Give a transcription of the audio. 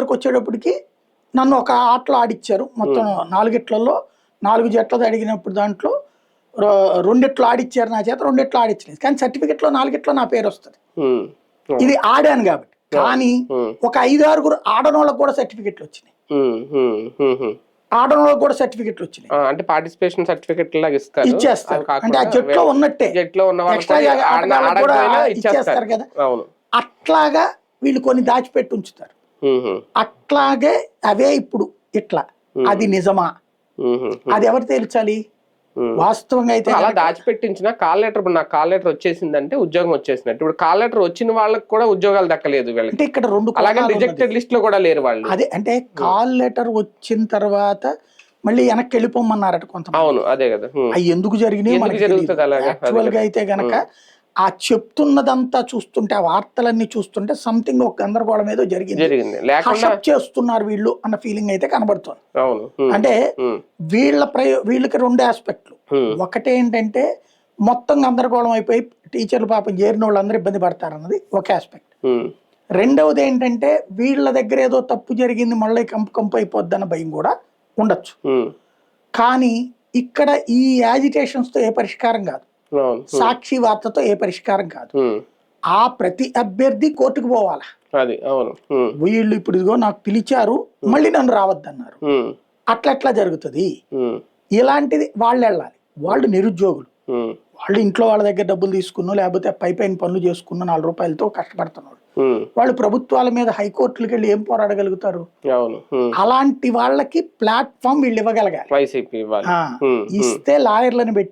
దగ్గరకు వచ్చేటప్పటికి నన్ను ఒక ఆటలో ఆడిచ్చారు. మొత్తం 4 ఇట్లలో 4 జట్లది అడిగినప్పుడు దాంట్లో 2 ఇట్లు ఆడిచ్చారు నా చేత, 2 ఇట్లు ఆడిచ్చలేదు. కానీ సర్టిఫికెట్లో 4 ఇట్లో నా పేరు వస్తుంది, ఇది ఆడాను కాబట్టి. కానీ ఒక 5-6 ఆడనోళ్ళకి కూడా సర్టిఫికెట్లు వచ్చినాయి, ఆడనోళ్ళకి కూడా సర్టిఫికెట్లు వచ్చినాయి. అంటే పార్టిసిపేషన్ సర్టిఫికెట్ లాగా ఇచ్చేస్తారు, అంటే ఆ జట్లో ఉన్నట్టే ఇచ్చేస్తారు కదా. అట్లాగా వీళ్ళు కొన్ని దాచిపెట్టి ఉంచుతారు. అట్లాగే అవే ఇప్పుడు ఇట్లా, అది నిజమా అది ఎవరు తేల్చాలి? వాస్తవంగా అయితే అలా దాచిపెట్టించిన కాల్ లెటర్, నాకు కాల్ లెటర్ వచ్చేసిందంటే ఉద్యోగం వచ్చేసినట్టు. ఇప్పుడు కాల్ లెటర్ వచ్చిన వాళ్ళకి కూడా ఉద్యోగాలు దక్కలేదు వీళ్ళకి. అంటే ఇక్కడ 2 అలాగే రిజెక్టెడ్ లిస్ట్ లో కూడా లేరు వాళ్ళు. అదే అంటే కాల్ లెటర్ వచ్చిన తర్వాత మళ్ళీ వెనక్కి వెళ్ళిపోమన్నారట కొంతమంది. అవును, అదే కదా. అవి ఎందుకు జరిగినాయి యాక్చువల్ గా అయితే గనక ఆ చెప్తున్నదంతా చూస్తుంటే, ఆ వార్తలన్నీ చూస్తుంటే సంథింగ్ ఒక గందరగోళం ఏదో జరిగింది, చేస్తున్నారు వీళ్ళు అన్న ఫీలింగ్ అయితే కనబడుతుంది. అంటే వీళ్ళకి 2 ఆస్పెక్ట్లు. ఒకటేంటంటే మొత్తం గందరగోళం అయిపోయి టీచర్లు పాపం చేరిన వాళ్ళు అందరూ ఇబ్బంది పడతారన్నది ఒక ఆస్పెక్ట్. రెండవది ఏంటంటే వీళ్ళ దగ్గర ఏదో తప్పు జరిగింది, మళ్ళీ కంపు అయిపోద్ది అన్న భయం కూడా ఉండొచ్చు. కానీ ఇక్కడ ఈ యాజిటేషన్స్ తో ఏ పరిష్కారం కాదు, సాక్షి వార్తతో ఏ పరిష్కారం కాదు. ఆ ప్రతి అభ్యర్థి కోర్టుకు పోవాలా. వీళ్ళు ఇప్పుడు ఇదిగో నాకు పిలిచారు మళ్ళీ నన్ను రావద్దన్నారు, అట్లా జరుగుతుంది. ఇలాంటిది వాళ్ళు వెళ్ళాలి. వాళ్ళు నిరుద్యోగులు, వాళ్ళు ఇంట్లో వాళ్ళ దగ్గర డబ్బులు తీసుకున్నా లేకపోతే పైన పనులు చేసుకున్న 4 రూపాయలతో కష్టపడుతున్నారు. వాళ్ళు ప్రభుత్వాల మీద హైకోర్టులకు వెళ్ళి ఏం పోరాడగలుగుతారు? అలాంటి వాళ్ళకి ప్లాట్ఫామ్ వీళ్ళు ఇవ్వగలగాలి. ఇస్తే లాయర్లను పెట్టి